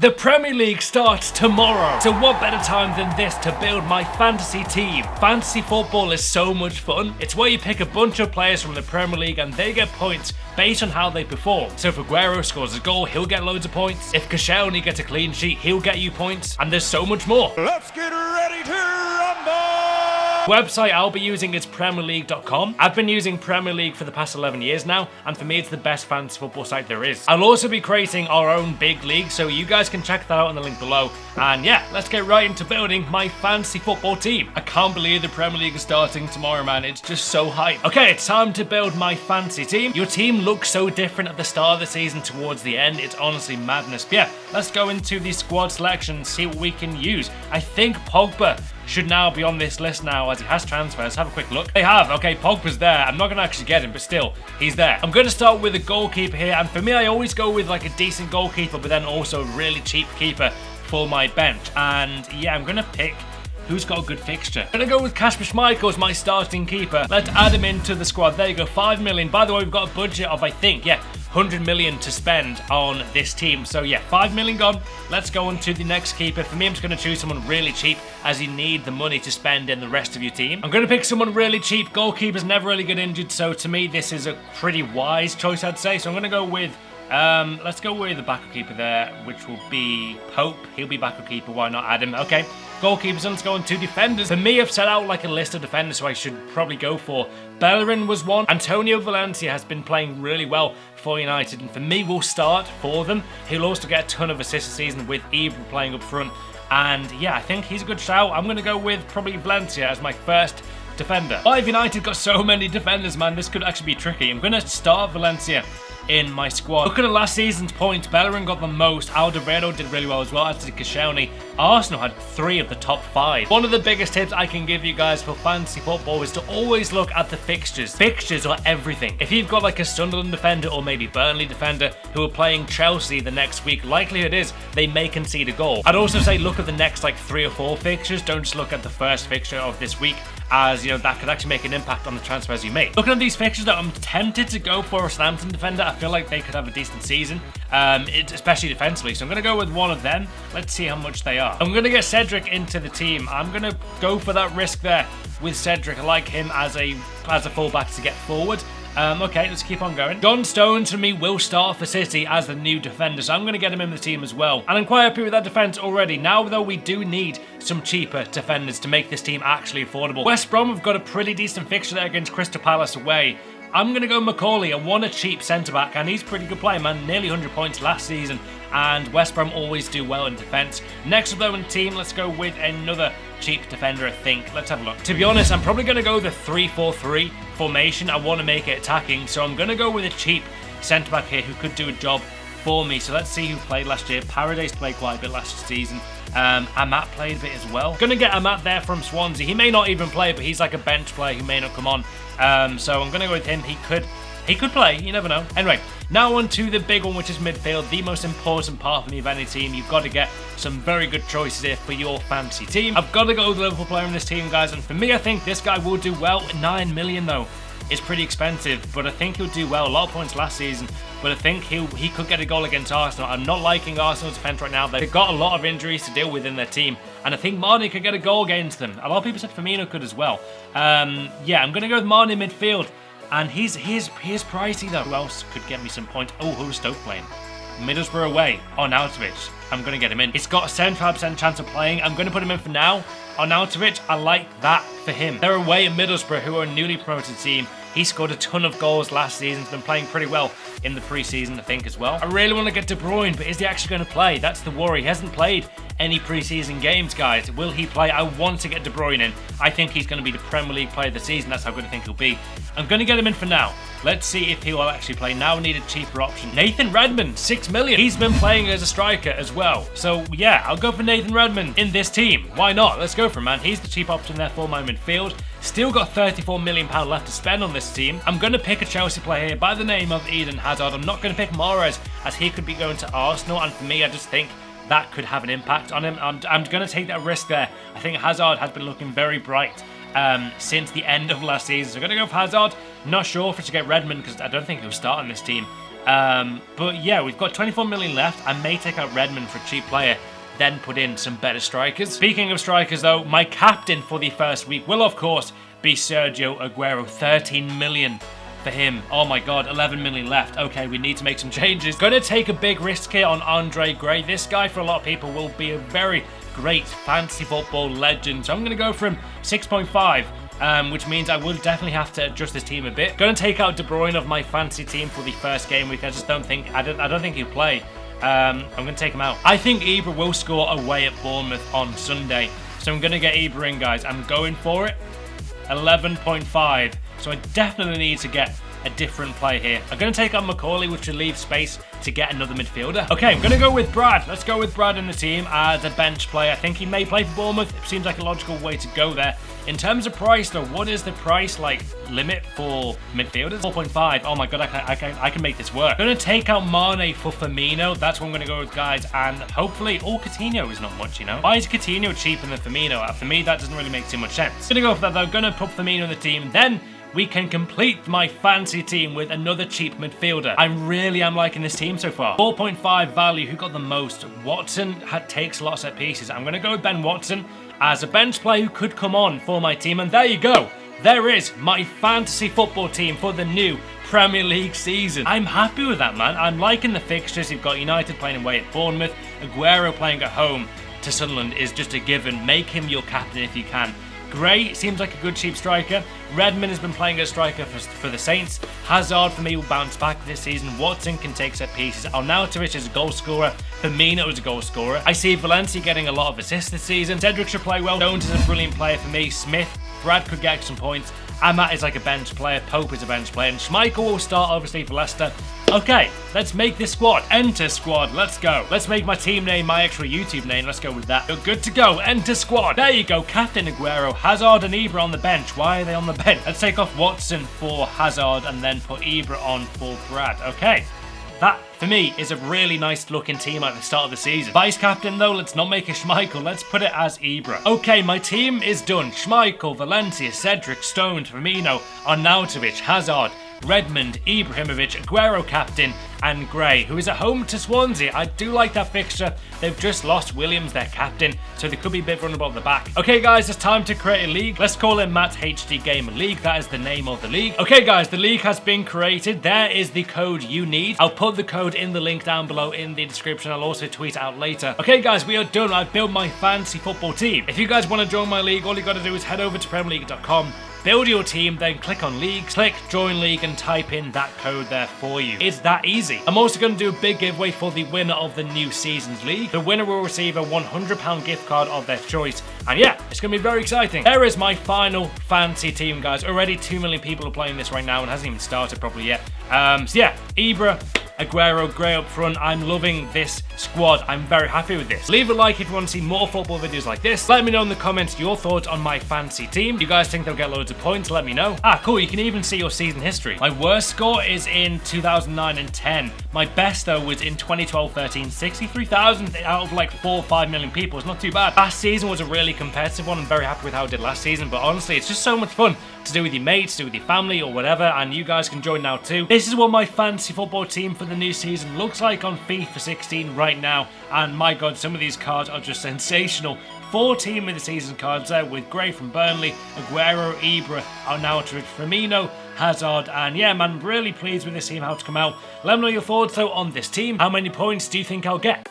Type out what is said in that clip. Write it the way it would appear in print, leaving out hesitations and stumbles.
The Premier League starts tomorrow, so what better time than this to build my fantasy team? Fantasy football is so much fun. It's where you pick a bunch of players from the Premier League and they get points based on how they perform. So if Aguero scores a goal, he'll get loads of points. If Koscielny gets a clean sheet, he'll get you points. And there's so much more. Let's get ready to rumble! Website I'll be using is PremierLeague.com. I've been using Premier League for the past 11 years now, and for me it's the best fantasy football site there is. I'll also be creating our own big league, so you guys can check that out in the link below. And yeah, let's get right into building my fantasy football team. I can't believe the Premier League is starting tomorrow, man. It's just so hype. Okay, it's time to build my fantasy team. Your team looks so different at the start of the season towards the end. It's honestly madness. But yeah, let's go into the squad selection and see what we can use. I think POGBA should now be on this list now as he has transfers. Have a quick look. They have. Okay, Pogba's there. I'm not going to actually get him, but still, he's there. I'm going to start with a goalkeeper here, and for me, I always go with like a decent goalkeeper, but then also a really cheap keeper for my bench. And yeah, I'm going to pick who's got a good fixture. I'm going to go with Kasper Schmeichel as my starting keeper. Let's add him into the squad. There you go, 5 million. By the way, we've got a budget of, I think, 100 million to spend on this team. So yeah, 5 million gone. Let's go on to the next keeper. For me, I'm just going to choose someone really cheap as you need the money to spend in the rest of your team. I'm going to pick someone really cheap. Goalkeepers never really get injured. So to me, this is a pretty wise choice, I'd say. So I'm going to go with let's go with the backup keeper there, which will be Pope. He'll be backup keeper. Why not add him? Okay. Goalkeepers, let's go on to defenders. For me, I've set out like a list of defenders, so I should probably go for Bellerin was one. Antonio Valencia has been playing really well for United, and for me, we'll start for them. He'll also get a ton of assists this season with Ibra playing up front. And yeah, I think he's a good shout. I'm going to go with probably Valencia as my first defender. Why have United got so many defenders, man? This could actually be tricky. I'm going to start Valencia in my squad. Looking at last season's points, Bellerin got the most. Alderweireld did really well as well, as did Koscielny. Arsenal had 3 of the top 5. One of the biggest tips I can give you guys for fantasy football is to always look at the fixtures. Fixtures are everything. If you've got like a Sunderland defender or maybe Burnley defender who are playing Chelsea the next week, likelihood is they may concede a goal. I'd also say look at the next like 3 or 4 fixtures. Don't just look at the first fixture of this week, as you know that could actually make an impact on the transfers you make. Looking at these fixtures, though, I'm tempted to go for a Southampton defender. I feel like they could have a decent season, especially defensively. So I'm going to go with one of them. Let's see how much they are. I'm going to get Cedric into the team. I'm going to go for that risk there with Cedric. I like him as a fullback to get forward. Okay, let's keep on going. John Stones, for me, will start for City as the new defender, so I'm going to get him in the team as well. And I'm quite happy with that defence already. Now, though, we do need some cheaper defenders to make this team actually affordable. West Brom have got a pretty decent fixture there against Crystal Palace away. I'm going to go Macaulay. I want a cheap centre-back, and he's a pretty good player, man. Nearly 100 points last season, and West Brom always do well in defence. Next up, though, in the team, let's go with another cheap defender, I think. Let's have a look. To be honest, I'm probably going to go the 3-4-3 formation. I want to make it attacking, so I'm going to go with a cheap centre-back here who could do a job for me. So let's see who played last year. Paradise played quite a bit last season. Amat played a bit as well. Gonna get Amat there from Swansea. He may not even play, but he's like a bench player who may not come on. So I'm gonna go with him. He could play, you never know. Anyway, now on to the big one, which is midfield, the most important part for me of any team. You've got to get some very good choices here for your fantasy team. I've got to go with the Liverpool player in this team, guys, and for me, I think this guy will do well. 9 million, though, is pretty expensive, but I think he'll do well. A lot of points last season, but I think he could get a goal against Arsenal. I'm not liking Arsenal's defence right now. They've got a lot of injuries to deal with in their team, and I think Marnie could get a goal against them. A lot of people said Firmino could as well. Yeah, I'm going to go with Marnie in midfield, and he's pricey, though. Who else could get me some points? Oh, who's Stoke playing? Middlesbrough away on Arnautovic. I'm going to get him in. He's got a 75% chance of playing. I'm going to put him in for now. Arnautovic, I like that for him. They're away at Middlesbrough, who are a newly promoted team. He scored a ton of goals last season. He's been playing pretty well in the pre-season, I think, as well. I really want to get De Bruyne, but is he actually going to play? That's the worry. He hasn't played any pre-season games, guys. Will he play? I want to get De Bruyne in. I think he's going to be the Premier League player of the season. That's how good I think he'll be. I'm going to get him in for now. Let's see if he will actually play. Now we need a cheaper option. Nathan Redmond, 6 million. He's been playing as a striker as well. So yeah, I'll go for Nathan Redmond in this team. Why not? Let's go for him, man. He's the cheap option there for my midfield. Still got £34 million left to spend on this team. I'm going to pick a Chelsea player here by the name of Eden Hazard. I'm not going to pick Mahrez, as he could be going to Arsenal, and for me, I just think that could have an impact on him. I'm going to take that risk there. I think Hazard has been looking very bright since the end of last season. So I'm going to go for Hazard. Not sure if it's to get Redmond, because I don't think he'll start on this team. But yeah, we've got 24 million left. I may take out Redmond for a cheap player, then put in some better strikers. Speaking of strikers though, my captain for the first week will of course be Sergio Aguero. 13 million for him. Oh my god, 11 million left. Okay, we need to make some changes. Gonna take a big risk here on Andre Gray. This guy for a lot of people will be a very great fantasy football legend. So I'm gonna go for him 6.5. Which means I will definitely have to adjust this team a bit. Gonna take out De Bruyne of my fantasy team for the first game week. I just don't think I don't think he'll play. I'm gonna take him out. I think Ibra will score away at Bournemouth on Sunday, so I'm gonna get Ibra in, guys. I'm going for it. 11.5. So I definitely need to get a different play here. I'm going to take out Macaulay, which will leave space to get another midfielder. Okay, I'm going to go with Brad. Let's go with Brad in the team as a bench player. I think he may play for Bournemouth. It seems like a logical way to go there. In terms of price, though, what is the price like limit for midfielders? 4.5. Oh my god, I can make this work. I'm going to take out Mane for Firmino. That's what I'm going to go with, guys. And hopefully, Coutinho is not much, you know. Why is Coutinho cheaper than Firmino? For me, that doesn't really make too much sense. Going to go for that, though. Going to put Firmino in the team. Then we can complete my fancy team with another cheap midfielder. I really am liking this team so far. 4.5 value. Who got the most? Watson takes a lot of set pieces. I'm going to go with Ben Watson as a bench player who could come on for my team. And there you go. There is my fantasy football team for the new Premier League season. I'm happy with that, man. I'm liking the fixtures. You've got United playing away at Bournemouth. Aguero playing at home to Sunderland is just a given. Make him your captain if you can. Gray seems like a good cheap striker. Redmond has been playing as striker for the Saints. Hazard for me will bounce back this season. Watson can take set pieces. Arnautovic is a goal scorer. Firmino is a goal scorer. I see Valencia getting a lot of assists this season. Cedric should play well. Jones is a brilliant player for me. Smith, Brad could get some points. Amat is like a bench player. Pope is a bench player. And Schmeichel will start obviously for Leicester. Okay, let's make this squad. Enter squad, let's go. Let's make my team name my actual YouTube name. Let's go with that. You're good to go. Enter squad. There you go. Captain Aguero, Hazard and Ibra on the bench. Why are they on the bench? Let's take off Watson for Hazard and then put Ibra on for Brad. Okay. That, for me, is a really nice looking team at the start of the season. Vice captain, though, let's not make it Schmeichel. Let's put it as Ibra. Okay, my team is done. Schmeichel, Valencia, Cedric, Stones, Firmino, Arnautovic, Hazard, Redmond, Ibrahimovic, Aguero captain, and Gray, who is at home to Swansea. I do like that fixture. They've just lost Williams, their captain, so they could be a bit vulnerable at the back. Okay, guys, it's time to create a league. Let's call it MattHDGamer League. That is the name of the league. Okay, guys, the league has been created. There is the code you need. I'll put the code in the link down below in the description. I'll also tweet it out later. Okay, guys, we are done. I've built my fantasy football team. If you guys want to join my league, all you got to do is head over to PremierLeague.com. Build your team, then click on leagues, click join league and type in that code there for you. It's that easy. I'm also going to do a big giveaway for the winner of the new season's league. The winner will receive a £100 gift card of their choice. And yeah, it's going to be very exciting. There is my final fancy team, guys. Already 2 million people are playing this right now and hasn't even started properly yet. So yeah, Ibra, Aguero, Gray up front. I'm loving this squad. I'm very happy with this. Leave a like if you want to see more football videos like this. Let me know in the comments your thoughts on my fancy team. You guys think they'll get loads of points? Let me know. Ah, cool. You can even see your season history. My worst score is in 2009 and 10. My best, though, was in 2012-13. 63,000 out of like 4 or 5 million people. It's not too bad. Last season was a really competitive one. I'm very happy with how I did last season. But honestly, it's just so much fun to do with your mates, to do with your family or whatever. And you guys can join now too. This is what my fantasy football team for the new season looks like on FIFA 16 right now. And my god, some of these cards are just sensational. 4 team of the season cards there with Gray from Burnley, Aguero, Ibra, Arnautovic, Firmino, Hazard, and yeah, man, I'm really pleased with this team, how it's come out. Let me know your thoughts though on this team. How many points do you think I'll get?